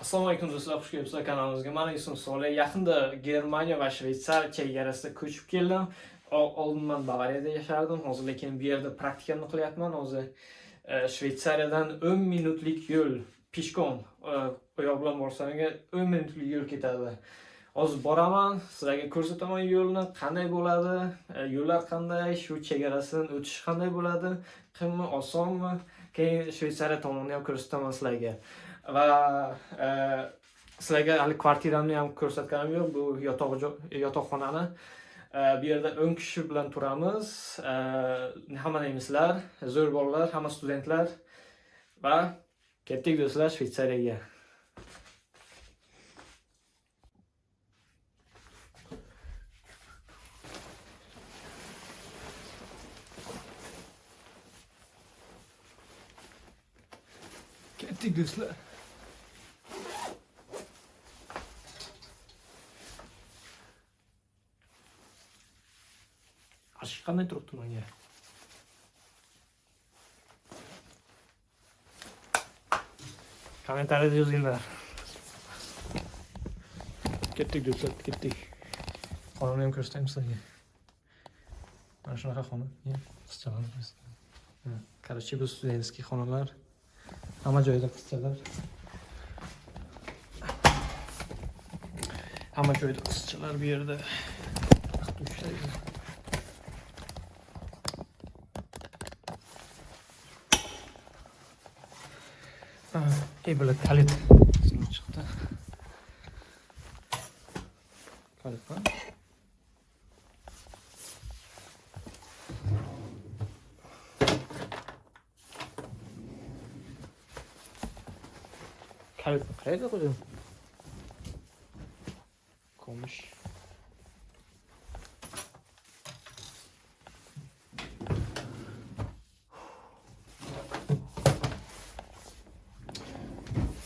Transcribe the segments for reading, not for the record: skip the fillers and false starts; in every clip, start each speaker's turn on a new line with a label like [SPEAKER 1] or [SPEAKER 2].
[SPEAKER 1] Assalomu alaykum do'stlar, xush kelibsizlar kanalimizga. Meni ismim Solih. Yaqinda Germaniya va Shveysariya chegarasida ko'chib keldim. Oldin men Bavariyada yashardim. Hozir lekin bu yerda praktikamni qilyapman. Hozir Shveysariyadan 10 minutlik yo'l peshkom oyoq bilan borsangiz 10 minutlik yo'l ketadi. Hozir boraman, sizlarga ko'rsataman yo'lni, qanday bo'ladi, yo'llar qanday, shu chegarasidan o'tish qanday bo'ladi, qiyinmi, osonmi, keyin Shveysariya tomonini ham ko'rsataman sizlarga. Va sizlarga hali kvartiramni ham ko'rsatganim yo'q. Bu yotoqxonani bu yerda 10 kishi bilan turamiz. Hamma nemislar, zo'r bolalar, hamma studentlar va ketdik do'stlar Shveysariyaga. Ketdik do'stlar. Aşk qanday turibdi menga? Kommentariyada yozinglar. Ketdik do'stlar, ketdik. Xonani ham ko'rsataymi sizlarga? Mana shunaqa xona. Qizchalar. Короче, bu studentskiy xonalar. Hamma joyda qizchalar. Hamma joyda qizchalar bu yerda. Böyle kalit çıktı. Kalit var. Kalit mi? Kalit koydum. Koymuş.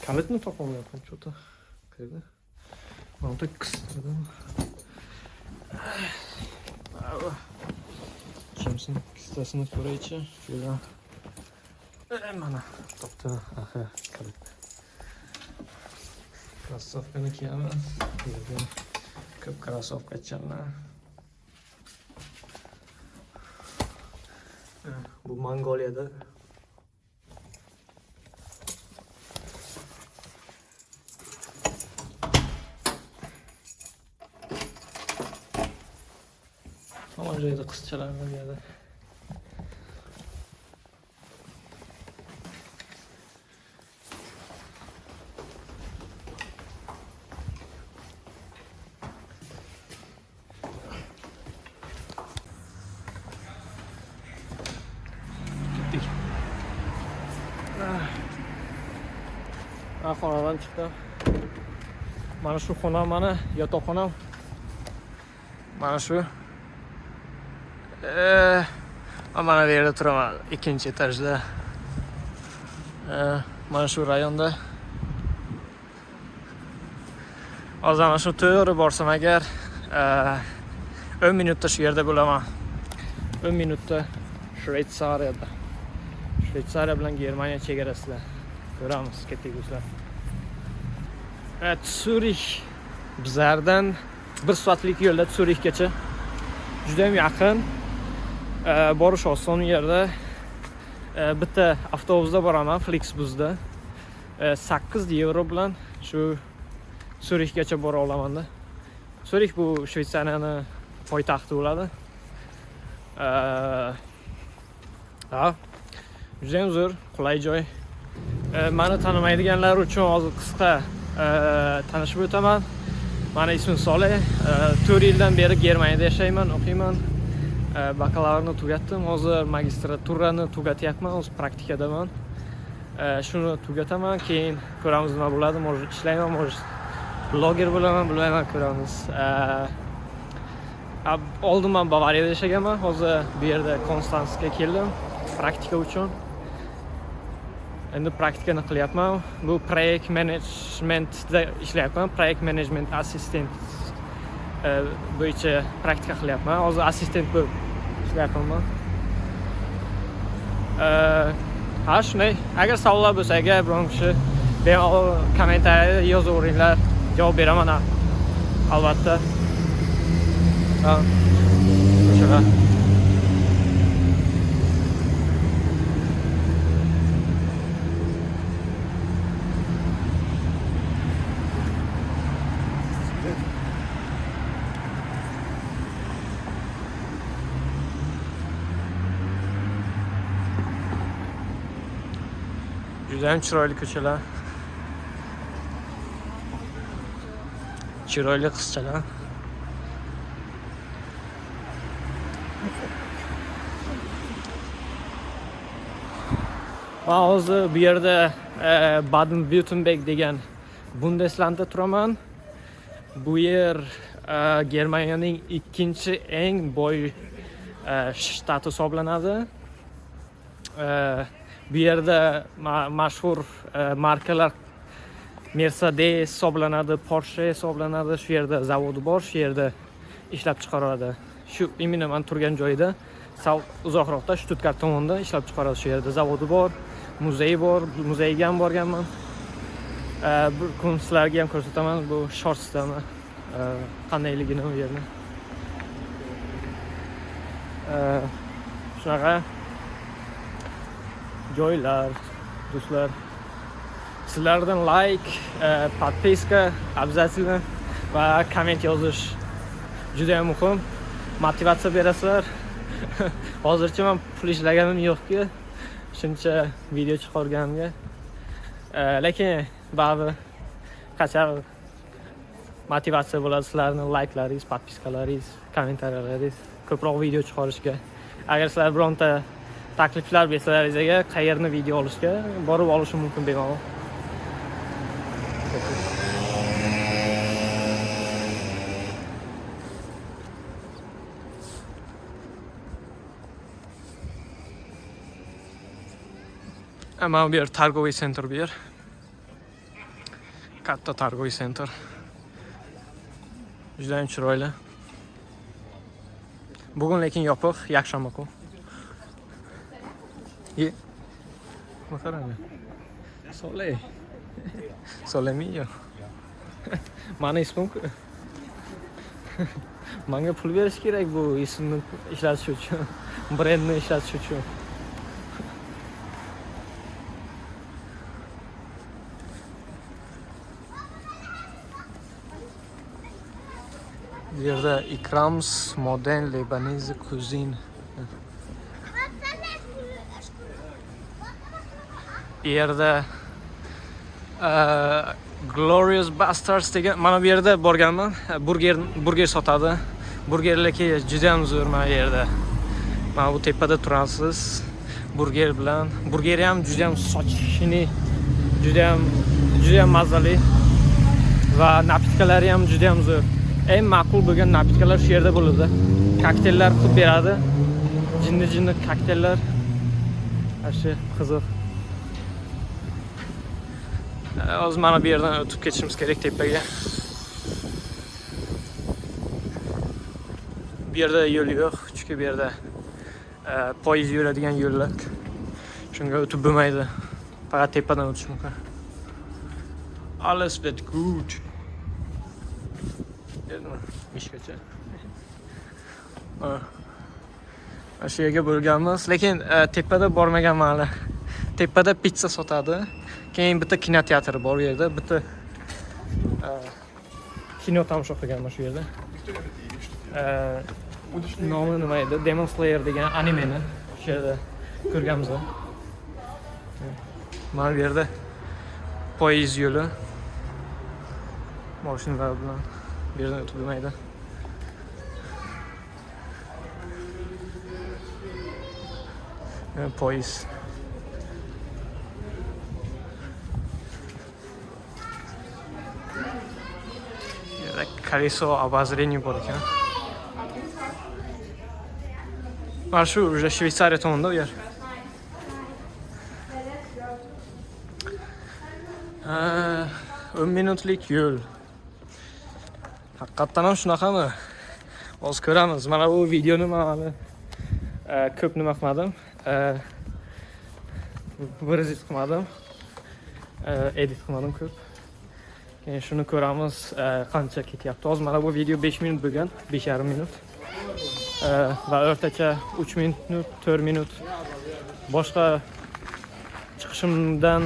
[SPEAKER 1] Kalit mi toplamıyorsun? Çok da kaydı. Onu da kıstırdım. Kimsin? Kıstasını koray için. Şöyle. Bana. Topta. Aha. Kalit. Krossovkani kiyamiz. Yerda ko'p krossovka chanlar. Bu Mongoliyada. Hamma joyda qizchalar bor bu yerda. Gittik. Xonadan chiqdim. Mana shu xona meni yotoqxonam. Mana shu. Mana bu yerda turaman, 2-etajda. Mana shu rayonda. Hozir mana shu to'g'ri borsam agar 10 minutda shu yerda bo'laman. 10 minutda Shveysariyada. Shveysariya bilan Germaniya chegarasida. Ko'ramiz, ketdik do'stlar. Zurich bizlardan 1 soatlik yo'lda Zurichgacha. Juda ham yaqin. Borish oson u yerda. Bitta avtobusda boraman, Flixbusda. 8 yevro bilan shu Zurichgacha bora olaman-da. Zurich bu Shveysariyaning poytaxti bo'ladi. Juda ham zo'r, qulay joy. Meni tanimaydiganlar uchun hozir qisqa tanishib o'taman. Meni ismim Solih. 4 yildan beri Germaniyada yashayman, o'qiyman. Bakalavriani tugatdim. Hozir magistraturani tugatyapman, hozir praktikadaman. Shuni tugataman, keyin ko'ramiz nima bo'ladi. Может ishlayman, может bloger bo'laman, bilmayman, ko'ramiz. Oldin men Bavariyada yashaganman. Hozir bu yerda Konstansga keldim praktika uchun. Endi praktikani qilyapman. Bu proyekt menejmentda ishlayapman. Proyekt menejment assistent bo'yicha praktika qilyapman. Hozir assistent bo'lib ishlayapman. Ha, shunday. Agar savollar bo'lsa, agar biron kishi bemalol kommentariyada yozaveringlar, javob beraman albatta. O'shalar. Judayam chiroyli ko'chalar. Chiroyli qizchalar. Men hozir bu yerda Baden-Württemberg degan Bundeslandda turaman. Bu yer Germaniyaning ikkinchi eng boy shtati hisoblanadi. Bu yerda mashhur markalar Mercedes hisoblanadi, Porsche hisoblanadi. Shu yerda zavodi bor, shu yerda ishlab chiqaradi. Shu imенно men turgan joyda, uzoqroqda Stuttgart tomonda ishlab chiqaradi. Shu yerda zavodi bor, muzeyi bor, muzeyga ham borganman. Bir kun sizlarga ham ko'rsataman bu shortstani qandayligini u yerni. Shunaqa joylar, do'stlar. Sizlardan like, подписка обязательно va komment yozish juda ham muhim. Motivatsiya berasizlar. Hozircha men pul ishlaganim yo'q-ku. Shuncha video chiqarganimga. Lekin baribir qachon motivatsiya bo'ladi sizlarning like'laringiz, podpiskalaringiz, kommentariyalaringiz ko'proq video chiqarishga. Agar sizlar bironta takliflar bersalaringizga qayerni video olishga borib olishim mumkin bemalol. Mana bu yer targoviy sentr bu yer. Katta targoviy sentr. Juda ham chiroyli. Bugun lekin yopiq, yakshanba kun. Qarang. Sole mio. Mani ismim-ku. Menga pul berish kerak bu ismni ishlatish uchun, brendni ishlatish uchun. Bu yerda Ikrams modern Lebanese cuisine. Bu yerda Glorious Bastards degan, mana bu yerda borganman. Burger sotadi. Burgerligi juda ham zo'r mana bu yerda. Mana bu tepada turasiz. Burger bilan. Burgeri ham juda ham sochishini, juda ham mazali va napitkalari ham juda ham zo'r. Eng ma'qul bo'lgan napitkalar shu yerda bo'ladi. Kokteyllar qilib beradi. Jinni kokteyllar. Ashi qiziq. Hozir mana bu yerdan o'tib ketishimiz kerak tepaga. Bu yerda yo'l yo'q, chunki bu yerda poyezd yuradigan yo'llar. Shunga o'tib bo'lmaydi. Faqat tepadan o'tish mumkin. Alles wird gut. Mishgacha. Shu yerga bo'lganmiz, lekin tepada bormaganman hali. Tepada pizza sotadi. Keyin bitta kinoteatr bor u yerda, bitta kino tomosha qilganman shu yerda. Nomi nima edi? Demon Slayer degan animeni shu yerda ko'rganmiz. Mana bu yerda poyezd yo'li. Mashinalar bilan bu yerdan o'tib bo'lmaydi. Poyezd. Колесо обозрения bor ekan. Mana shu Shveysariya tomonda u yer. 10 minutlik yo'l. Haqiqatan ham shunaqami? Hozir ko'ramiz. Mana bu videoni men hali ko'p nima qilmadim. Выразить qilmadim. edit qilmadim ko'p. Keyin shuni ko'ramiz, qancha ketyapti. Hozir mana bu video 5 minut bo'lgan, 5,5 minut. Va o'rtacha 3 minut, 4 minut boshqa chiqishimdan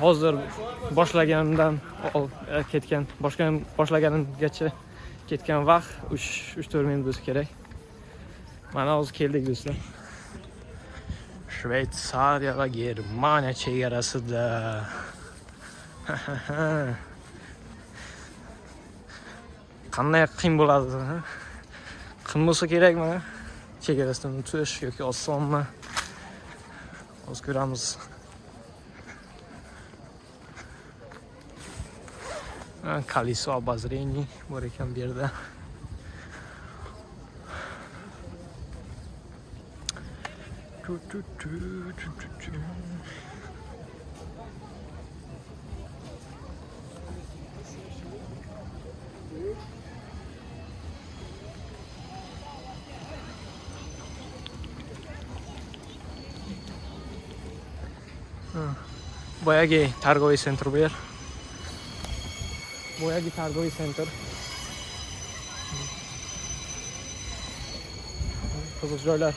[SPEAKER 1] hozir boshlaganimdan ketgan, boshlaganimgacha ketgan vaqt 3-4 minut bo'lsa kerak. Mana hozir keldik do'stlar. Shveysariya va Germaniya chegarasida. Qanday qiyin bo'ladi? Qiyin bo'lsa kerakmi? Chegarasidan o'tish yoki osonmi? Hozir ko'ramiz. Колесо обозрений bor ekan bu yerda. Boyagi targoviy sentr bu yer. Boyagi targoviy sentr. Qiziq joylar.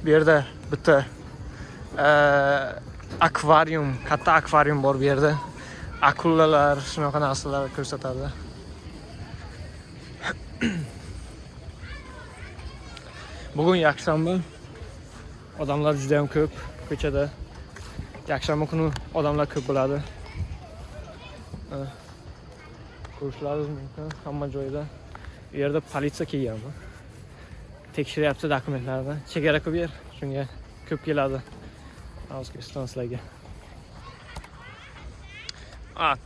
[SPEAKER 1] Bu yerda bitta akvarium, katta akvarium bor bu yerda. Akulalar, shunaqa narsalar ko'rsatadi. Bugun yakshanba. Odamlar juda ham ko'p ko'chada. Yakshanba kuni odamlar ko'p bo'ladi. Ko'rishlaringiz mumkin hamma joyda. Bu yerda politsiya kelganmi? Tekshiryapti dokumentlarni. Chegara ko'p yer, shunga ko'p keladi. O'zbekiston sizlarga.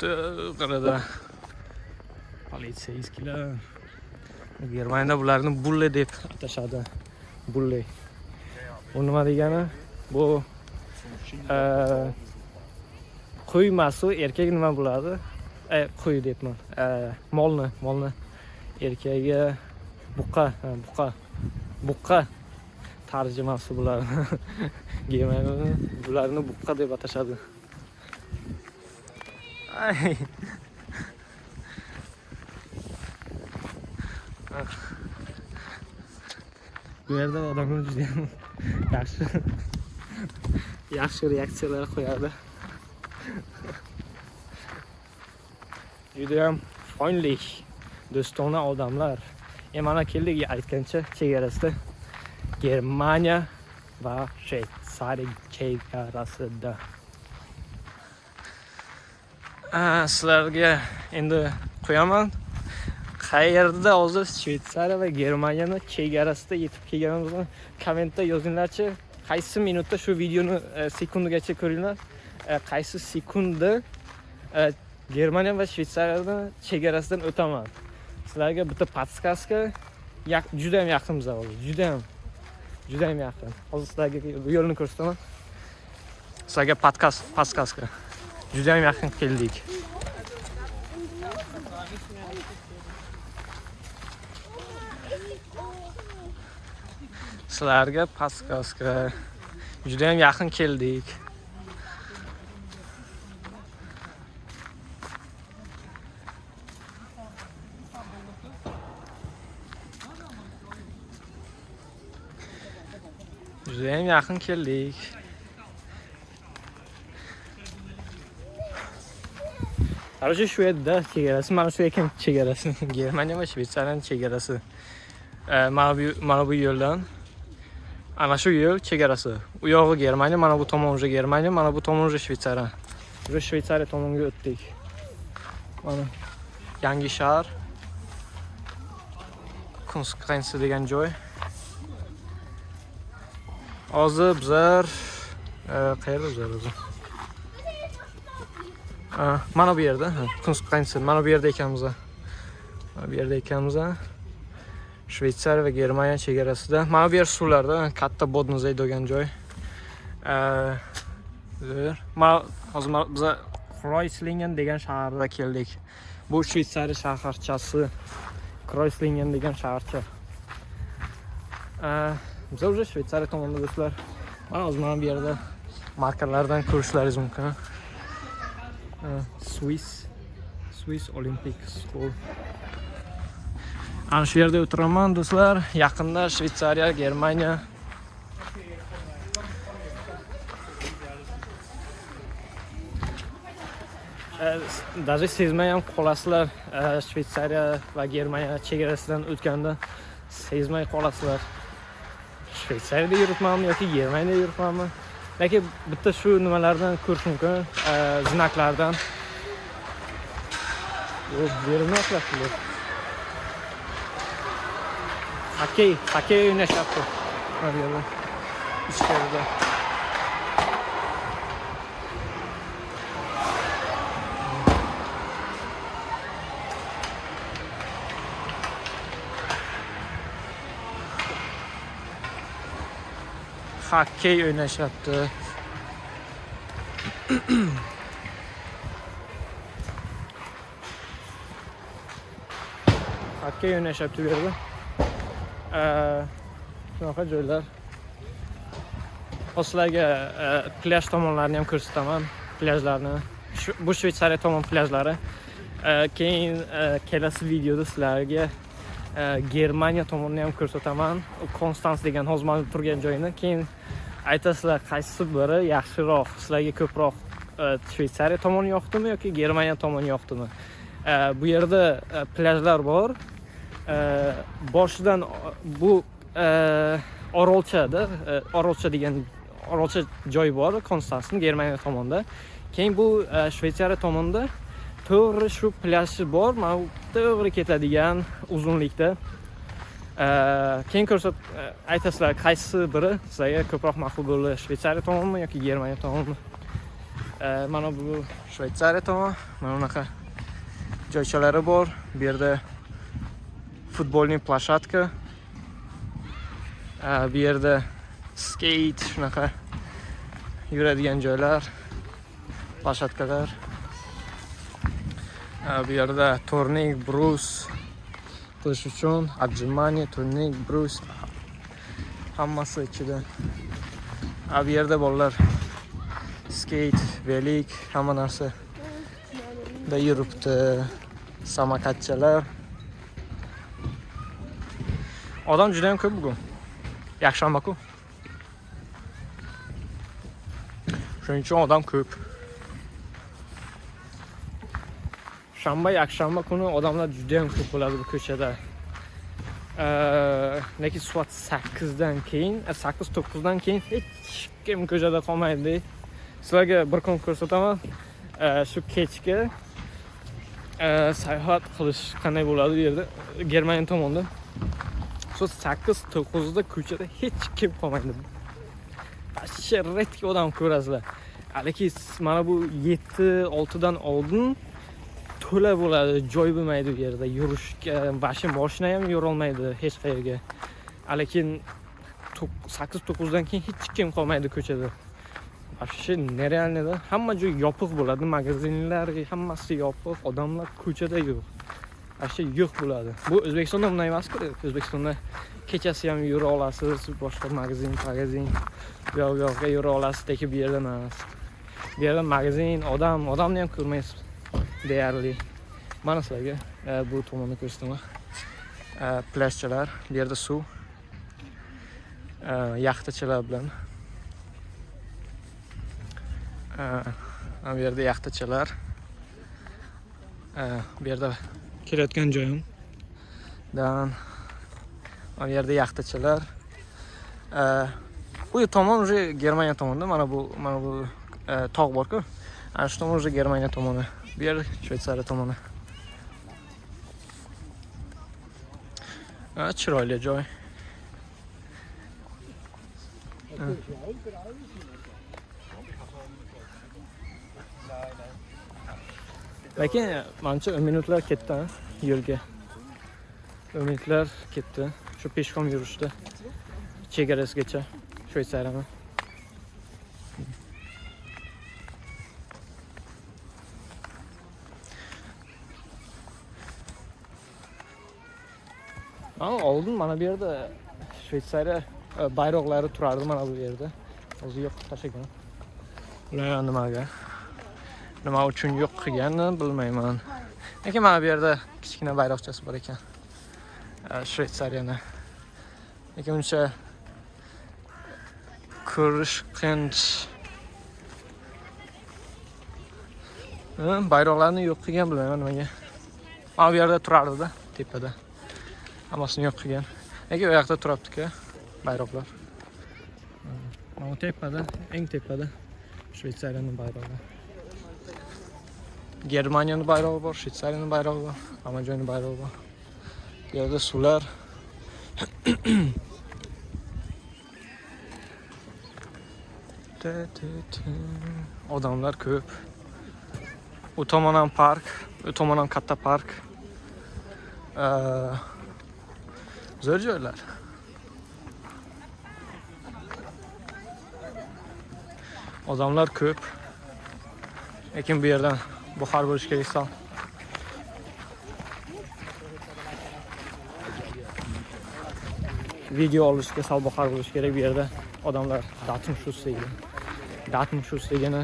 [SPEAKER 1] To'g'rida politsiyskilar. Germaniyada bularni bulle deb atashadi. Bulle. Bu nima degani? Bu qo'y masu erkak nima bo'ladi? Qo'y debman. Molni erkagiga buqa tarjimasi bular. Germaniyada bularni buqa deb atashadi. Bu yerda odamlar juda ham yaxshi reaksiyalar qo'yadi. Juda ham freundlich, do'stona odamlar. Mana keldik aytgancha chegarasida Germaniya va Shveysariya chegarasida. Sizlarga endi qo'yaman. Qayerda hozir Shveysariya va Germaniyani chegarasida yetib kelganimizni kommentda yozinglarchi. Qaysi minutda shu videoni sekundigacha ko'ringlar. Qaysi sekunda Germaniya va Shveysariya chegarasidan o'taman. Sizlarga bitta podskaska juda ham yaqinmiz hozir. Juda ham yaqin. Hozir sizlarga yo'lni ko'rsataman. Sizlarga podskaska. Juda ham yaqin keldik. Sizlarga podskaska. Juda ham yaqin keldik. Juda ham yaqin keldik. Qarshi shu yerda chegarasi, mana shu ekan chegarasi. Germaniya va Shveysariyaning chegarasi. Mana bu yo'ldan ana shu yo'l chegarasi. U yog'i Germaniya, mana bu tomon o'sha Germaniya, mana bu tomon o'sha Shveysariya. Biz Shveysariya tomonga o'tdik. Mana yangi shahar. Kunstgrenze degan joy. Hozir bizlar qayerda bizlar o'zi? Mana bu yerda, Kunstgrenze, mana bu yerda ekanmiz. Mana bu yerda ekanmiz. Shveysariya va Germaniya chegarasida. Mana bu yer suvlarda, katta Bodensee degan joy. Hozir biz Kreuzlingen degan shaharga keldik. Bu Shveysariya shaharchasi. Kreuzlingen degan shaharcha. Biz уже Shveysariya tomonda do'stlar. Mana o'zi mana bu yerda markalardan ko'rishlaringiz mumkin. Swiss Olympic School. Ana shu yerda o'tiraman do'stlar. Yaqinda Shveysariya, Germaniya. Даже sezmay ham qolasizlar. Shveysariya va Germaniya chegarasidan o'tganda sezmay qolasizlar. Shveysariyada yuribmanmi yoki Germaniyada yuribmanmi? Lekin bitta shu nimalardan ko'rish mumkin, znaklardan. Berilmayapti. Hokkey o'ynashyapti. Mana bu yerda. Ichkarida. Hokkey o'ynashyapti. Hokkey o'ynashyapti bu yerda. Shunaqa joylar. Sizlarga plyaj tomonlarini ham ko'rsataman. Plyajlarni. Bu Shveysariya tomon plyajlari. Keyin kelasi videoda sizlarga Germaniya tomonini ham ko'rsataman. Konstans degan hozir men turgan joyini. Keyin aytasizlar qaysi biri yaxshiroq, sizlarga ko'proq Shveysariya tomoni yoqdimi yoki Germaniya tomoni yoqdimi? Bu yerda plyajlar bor. Boshidan bu Orolchada, Orolcha degan Orolcha joy bor, Konstansning Germaniya tomonida. Keyin bu Shveysariya tomonida to'g'ri shu plyajchi bor, mana to'g'ri ketadigan uzunlikda. Keyin aytasizlar qaysi biri sizlarga ko'proq ma'qul bo'ladi, Shveysariya tomonimi yoki Germaniya tomonimi? Mana bu Shveysariya tomoni, mana bunaqa joychalari bor. Bu yerda futbolning plashatka. Bu yerda skate, shunaqa yuradigan joylar, plashatkalar. Bu yerda turnik, brus qilish uchun отжимание, turnik, brus hammasi ichida. Bu yerda bolalar skate, velik, hamma narsa da yuribdi. Samokatchalar. Odam juda ham ko'p bugun. Yakshanba-ku. Shuning uchun odam ko'p. Shanba, yakshanba kuni odamlar juda ham ko'p bo'ladi bu ko'chada. Lekin soat 8dan keyin, 8-9dan keyin hech kim ko'chada qolmaydi. Sizlarga bir kun ko'rsataman. Shu kechga sayohat qilish qanday bo'ladi bu yerda, Germaniya tomonda. Soat 8-9da ko'chada hech kim qolmaydi. Ashirretki odam ko'rasizlar. Lekin mana bu 7-6dan oldin to'la bo'ladi, joy bo'lmaydi bu yerda. Yurishga, mashina ham yura olmaydi hech qayerga. Lekin 8-9dan keyin hech kim qolmaydi ko'chada. Вообще нереально. Hamma joy yopiq bo'ladi, magazinlar hammasi yopiq, odamlar ko'chada yo'q. Вообще yo'q bo'ladi. Bu O'zbekistonda bunday emas-ku. O'zbekistonda kechasi ham yura olasiz, boshqa magazin bu yoqqa yura olasiz, lekin bu yerda emas. Bu yerda magazin, odamni ham ko'rmaysiz deyarli. Mana sizlarga bu tomonni ko'rsataman. Plyajchalar, bu yerda suv, yaxtachalar bilan. Bu yerda yaxtachalar. Bu yerda kelayotgan joyim. Bu yerda yaxtachalar. Bu tomon уже Germaniya tomonida. Mana bu tog' bor-ku. Ana shu tomon уже Germaniya tomoni. Bu yer Shveysariya tomoni. Chiroyli joy. Lekin menimcha minutlar ketdi yo'lga. Minutlar ketdi. Shu peshkom yurishda chegarasigacha Shveysariyani. Oldin mana bu yerda Shveysariya bayroqlari turardi mana bu yerda. O'zi yo'q tashagan. Ular nima uchun yo'q qilganini bilmayman. Lekin mana bu yerda kichkina bayroqchasi bor ekan. Shvetsariyani. Lekin uncha ko'rish qiyin. Bayroqlarni yo'q qilgan bilmayman nimaga. Mana bu yerda turardi-da, tepada. Hammasini yo'q qilgan. Lekin u yoqda turibdi-ku bayroqlar. Mana tepada, eng tepada Shvetsariyaning bayrog'i. Germaniyaning bayrog'i bor, Shvetsariyaning bayrog'i bor, hamma joyning bayrog'i bor. Bu yerda suvlar. Odamlar ko'p. U tomon ham park, u tomon ham katta park. Zo'r joylar. Odamlar ko'p. Lekin bu yerdan buxor bo'lish kerak sal. Video olishga sal buxor bo'lish kerak bu yerda. Odamlar Datenschutz-degani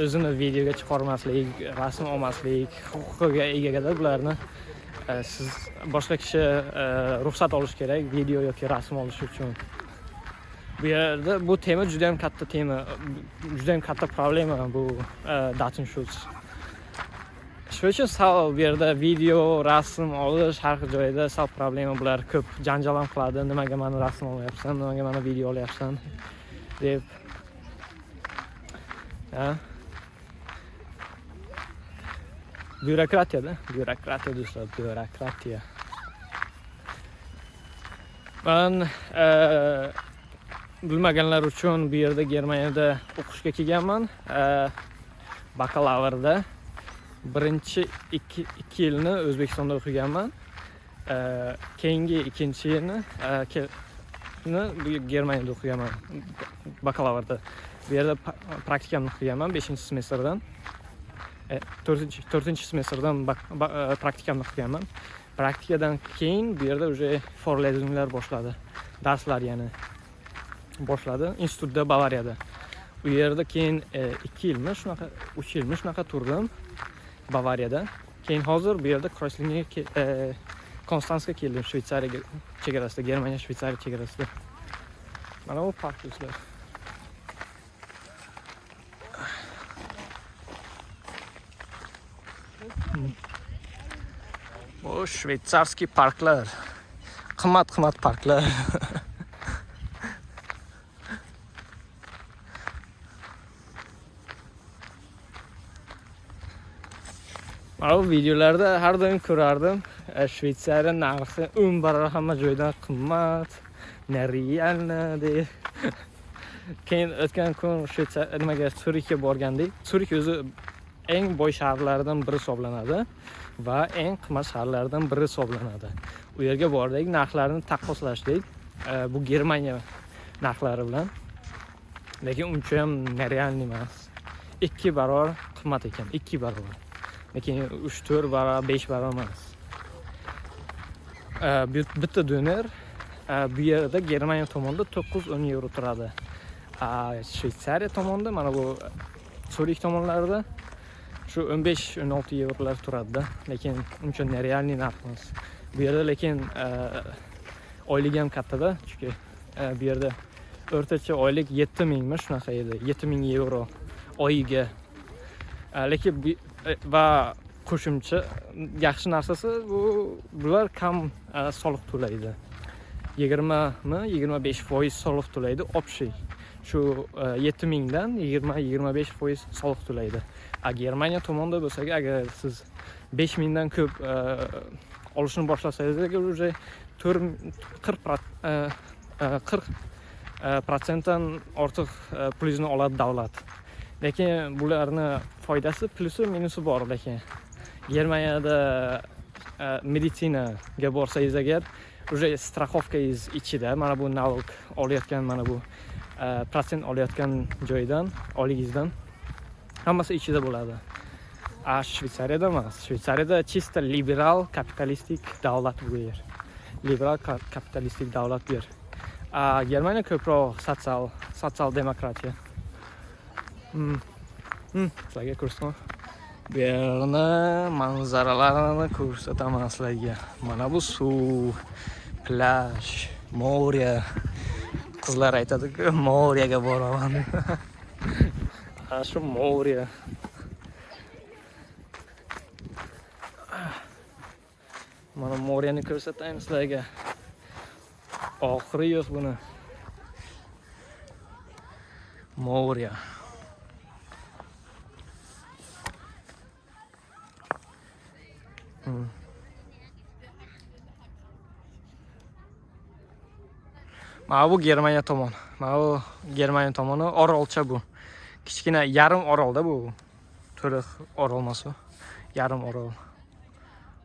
[SPEAKER 1] o'zini videoga chiqarmaslik, rasm olmaslik huquqiga egalar bularni. Siz boshqa kishi ruxsat olish kerak video yoki rasm olish uchun. Bu yerda bu tema juda ham katta tema, juda ham katta problema bu Datenschutz. Shuning uchun sal bu yerda video, rasm olish har xil joyda sal problema bular ko'p janjal ham qiladi. Nimaga meni rasm olyapsan, nimaga meni video olyapsan deb. Bürokratiya do'stlar, bürokratiya. Men bilmaganlar uchun bu yerda Germaniyada o'qishga kelganman. Bakalavrda birinchi 2 yilni O'zbekistonda o'qiganman. Keyingi ikkinchi yilni Germaniyada o'qiganman. Bakalavrda. Bu yerda praktikamni qilganman 5-semestrdan. 4-semestrdan praktikamni qilganman. Praktikadan keyin bu yerda уже forlezinglar boshladi. Darslar yana boshladi institutda Bavariyada. U yerda keyin 2 yilmi shunaqa 3 yilmi shunaqa turdim Bavariyada. Keyin hozir bu yerda Kreuzlingga Konstantsga keldim, Shvetsariya chegarasida, Germaniya Shvetsariya chegarasida. Mana bu park do'stlar. Bu shvetsarskiy parklar. Qimmat parklar. Mana bu videolarda har doim ko'rardim. Shvetsariya narxi 10 barobar hamma joydan qimmat. Nerealni deb. Keyin o'tgan kun nimaga Surikka borgandik. Surik o'zi eng boy shaharlardan biri hisoblanadi va eng qimmat shaharlardan biri hisoblanadi. U yerga bordik, narxlarni taqqoslashdik. Bu Germaniya narxlari bilan. Lekin uncha ham nereal emas. 2 barobar qimmat ekan, 2 barobar. Lekin 3-4 barobar, 5 barobar emas. Bitta doner bu yerda Germaniya tomonida 9-10 euro turadi. Shvetsariya tomonida mana bu Surik tomonlarida shu 15-16 eurolar turadi-da, lekin uncha nerealniy narx emas. Bu yerda lekin oylik ham katta-da, chunki bu yerda o'rtacha oylik 7000 mi shunaqa edi, 7000 euro oyiga. Lekin va qo'shimcha yaxshi narsasi bular kam soliq to'laydi. 20-25% soliq to'laydi общий. Shu 7000 dan 20-25% soliq to'laydi. Germaniya tomonida bo'lsa, agar siz 5000 dan ko'p olishni boshlasangiz, уже 40% ortiq pulingizni oladi davlat. Lekin bularni foydasi, plusi, minusi bor. Lekin Germaniyada meditsinaga borsangiz agar, уже страховканgiz ichida, mana bu nalog olayotgan, mana bu protsent olayotgan joydan, oyligingizdan hammasi ichida bo'ladi. Shvetsariyada emas. Shvetsariyada chista liberal kapitalistik davlat bu yer. Liberal kapitalistik davlat bu yer. Germaniya ko'proq sotsial demokratiya. Sizlarga ko'rsataman. Bu yerni manzaralarini ko'rsataman sizlarga. Mana bu suv, plyaj, more. Qizlar aytadi-ku, morega boraman. Shu more. Mana moreni ko'rsataymi sizlarga. Oxiri yo'q buni. More. Mana bu Germaniya tomon. Mana bu Germaniya tomoni orolcha bu. Kichkina yarim orolda bu. To'liq orol emas u. Yarim orol.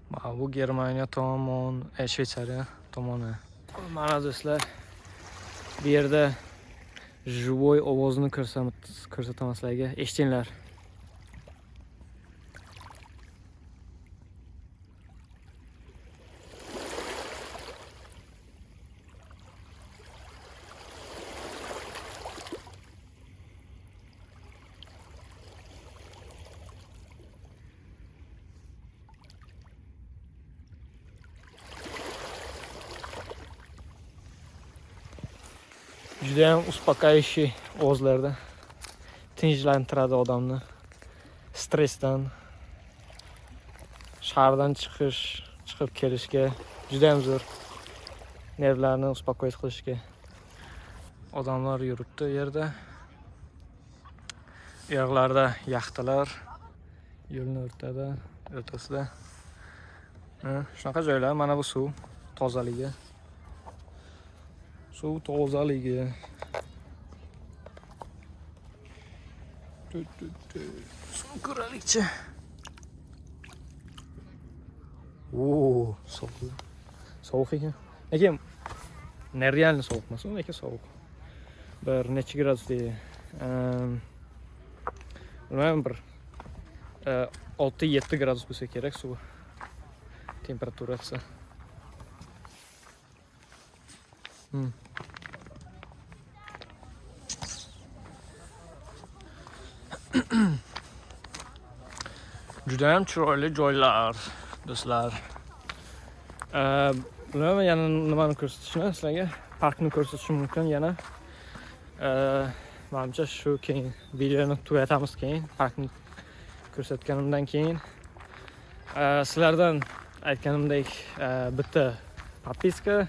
[SPEAKER 1] Mana bu Germaniya tomon, Shveysariya tomoni. Mana do'stlar, bu yerda живой ovozni ko'rsataman sizlarga. Eshitinglar. Judayam uspokояющий ovozlarda. Tinchlantiradi odamni. Stressdan, shahardan chiqib kelishga judayam zo'r. Nervlarni uspokоить qilishga. Odamlar yuribdi u yerda. Yo'qlarda yaxtalar yo'lni o'rtasida. Shunaqa joylar, mana bu suv tozaligi. Suv tozaligi. Suv ko'ralikchi. Sovuq. Sovuq ekan. Lekin nerealni sovuq emas, lekin sovuq. Bir necha gradus deydi. Bilmayman, bir 6-7 gradus bo'lsa kerak suv temperaturasi. Judayam chiroyli joylar, do'stlar. Bilmayman, yana nimani ko'rsatishni sizlarga? Parkni ko'rsatishim mumkin yana. Menimcha shu keyin videoni tugatamiz keyin, parkni ko'rsatganimdan keyin. Sizlardan aytganimdek, bitta подписка,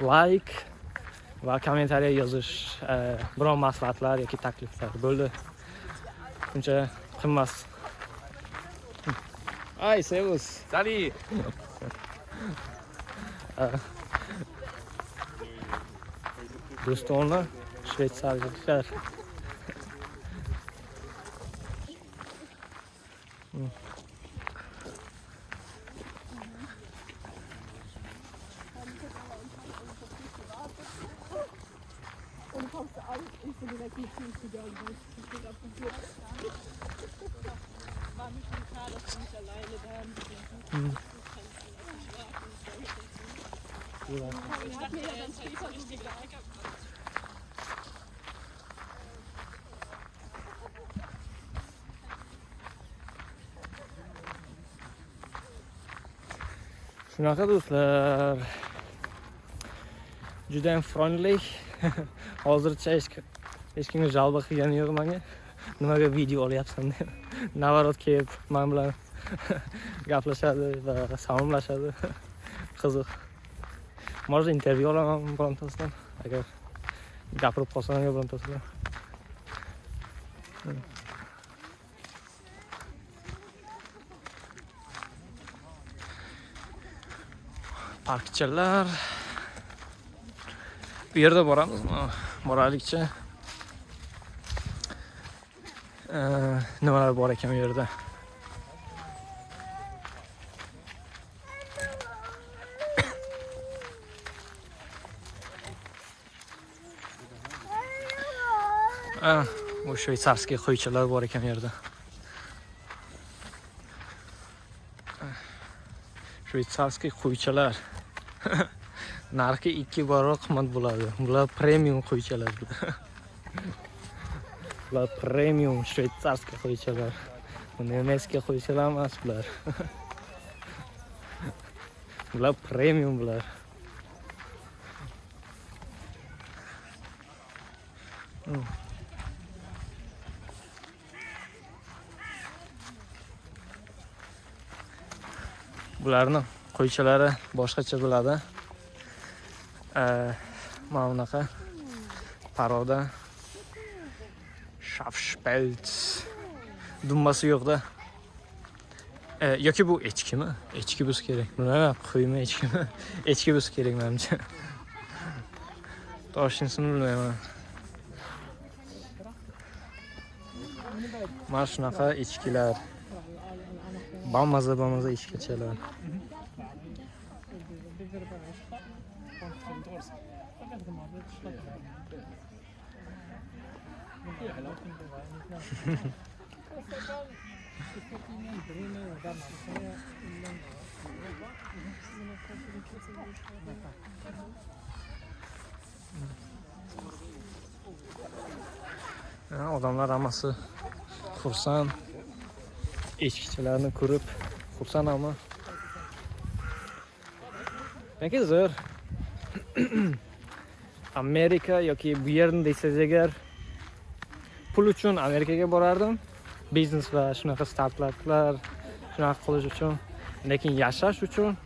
[SPEAKER 1] like va kommentariya yozish, biror maslahatlar yoki takliflar bo'ldi. Buncha qimmas. Ay, servus.
[SPEAKER 2] Salut.
[SPEAKER 1] Do'stona shveysarliklar. Shunaqa do'stlar. Judayam friendly. Hozircha hech kimga jalba qilgani yo'q menga. Nimaga video olyapsan deb. Navarot kelib men bilan gaplashadi va salomlashadi. Qiziq. Может, intervyu olaman birontasidan agar gapirib qolsam birontasidan. Parkchalar. Bu yerda boramizmi? Boralikcha. Nimalar bor ekan bu yerda? Bu shveysarskiy qo'ychilar bor ekan bu yerda. Shveysarskiy qo'ychilar. narxi 2 barobar qimmat bo'ladi. Bular premium qo'ychalar. Bular premium shvetsarskiy qo'ychalar. Bu nemeskiy qo'ychalar emas bular. Bular premium bular. Bularning qo'ychalari boshqacha bo'ladi. Mana bunaqa paroda Schafspelz dumbasi yo'qda. Yoki bu echkimi? Echki bo'lsa kerak. Bilmayman, qo'ymi echkimi? Echki bo'lsa kerak menimcha. Toshinsini bilmayman. Mana shunaqa echkilar. Bamaza echkichalar. Odamlar hammasi xursand. Echkichalarni ko'rib xursand ama. Nega zo'r? Amerika yoki bu yerni desangiz agar pul uchun Amerikaga borardim. Biznes va shunaqa startaplar shunaqa qilish uchun, lekin yashash uchun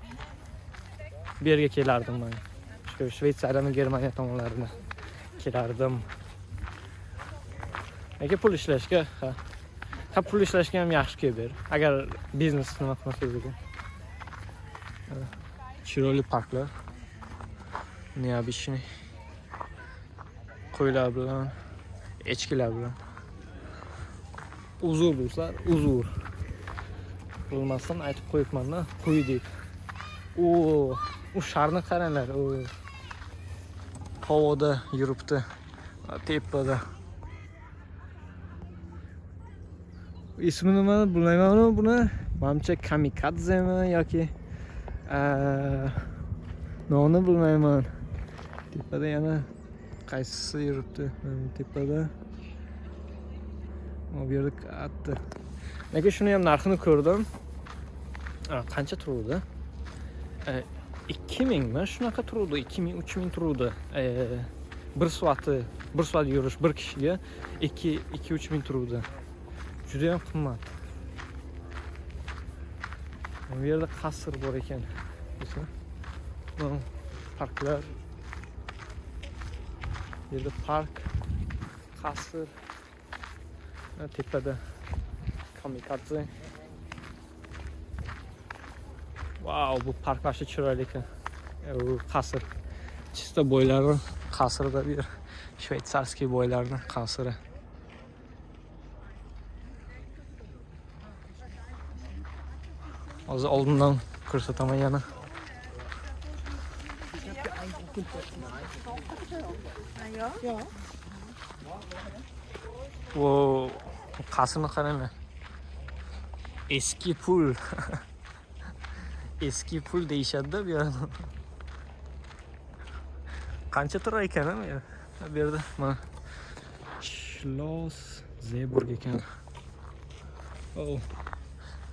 [SPEAKER 1] bu yerga kelardim men. Shvetsariya va Germaniya tomonlarida kelardim. Lekin pul ishlashga, pul ishlashga ham yaxshi kelib. Agar biznes nima qilmasangiz. Chiroyli parklar. Neobishni. Qo'ylar bilan, echkilar bilan. Uzur bo'lsa, uzur. Bo'lmasdan aytib qo'yibman-da, qo'y deb. U sharni qaranglar, u havoda yuribdi, tepada. İsmi nima bilmayman buni. Menimcha kamikadzemi yoki noni bilmayman. Tepada yana qaysisi yuribdi? Tepada. Bu yerda katta. Lekin shuni ham narxini ko'rdim. Qancha turuvdi? 2000 mi? Shunaqa turuvdi, 2000-3000 turuvdi. Bir soat yurish bir kishiga 2-3 ming turuvdi. Juda ham qimmat. Bu yerda qasr bor ekan. Bu parklar. Bu yerda park, qasr. Tepada kamikadze. Wow, bu park başı chiroyli ekan. Bu qasr. Chista boylari qasrda bir shvetsarskiy boylarning qasri. Hozir oldindan ko'rsataman yana. Bu qasrni qaranglar. Eski pul. Eski pul deyishadi-da bu yerda. Qancha turar ekan bu yerda? Mana Schloss Zeeburg ekan.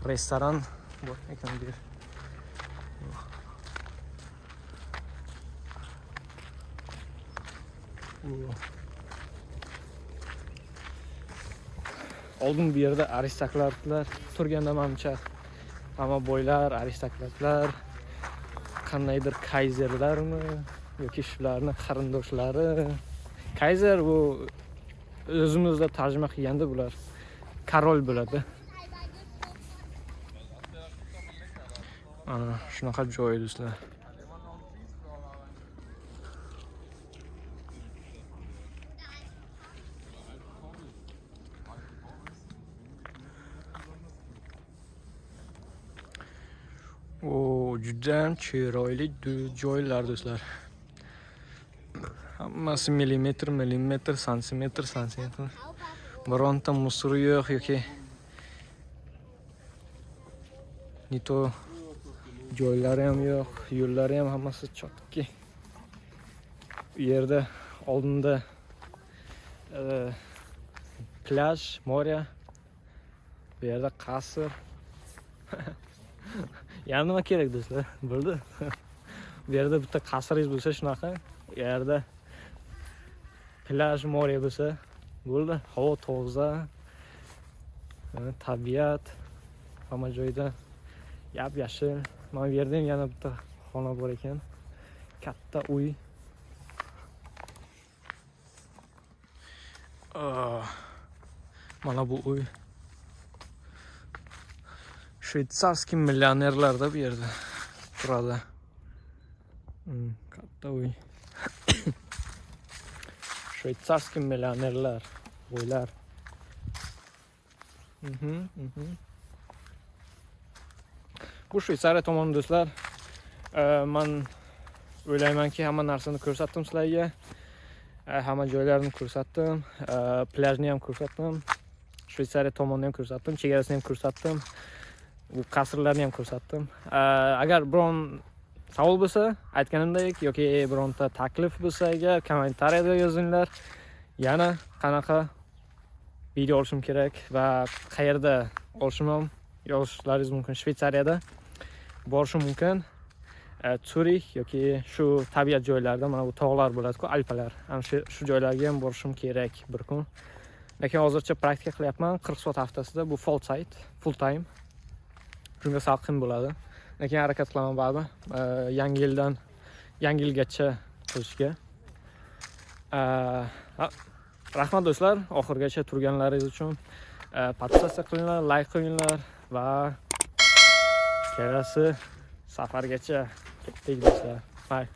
[SPEAKER 1] Restoran bor ekan bu yer. Oldin bu yerda aristokratlar turganda menimcha hamma boylar, aristokratlar, qandaydir kayzerlarmi yoki shularning qarindoshlari. Kayzer bu o'zimizda tarjima qilganda bular korol bo'ladi. Ana shunaqa joy do'stlar. Juda chiroyli joylar do'stlar. Hammasi millimetr, santimetr. Bironta musori yo'q yoki nito joylari ham yo'q, yo'llari ham hammasi chotki. Bu yerda oldinda plyaj, more, bu yerda qasr. Yana nima kerak do'stlar? Bo'ldi. Bu yerda bitta qasringiz bo'lsa shunaqa, bu yerda plyaj, more bo'lsa, bo'ldi. Havo toza, tabiat, hamma joyda yap-yashil. Mana bu yerda ham yana bitta xona bor ekan. Katta uy. Mana bu uy. Shvetsarskiy millionerlarda bu yerda turadi. Katta uy. Shvetsarskiy millionerlar, uylar. Bu Shveysariya tomoni do'stlar. Men o'ylaymanki hamma narsani ko'rsatdim sizlarga. Hamma joylarni ko'rsatdim. Plyajni ham ko'rsatdim. Shveysariya tomonini ham ko'rsatdim, chegarasini ham ko'rsatdim. Bu qasrlarni ham ko'rsatdim. Agar biron savol bo'lsa, aytganimdek yoki bironta taklif bo'lsa, agar kommentariyada yozinglar. Yana qanaqa video olishim kerak va qayerda olishim ham yozishlaringiz mumkin. Shveysariyada borishim mumkin. Zurich yoki shu tabiat joylarida, mana bu tog'lar bo'ladi-ku, Alplar. Ana shu joylarga ham borishim kerak bir kun. Lekin hozircha praktika qilyapman. 40 soat haftasida, bu full time. Shunga sal qiyin bo'ladi. Lekin harakat qilaman baribir. Yangi yilgacha qilishga. Rahmat do'stlar, oxirgacha turganlaringiz uchun. Podpisatsiya qilinglar, like qilinglar va kelasi safargacha ketdik do'stlar. Bye.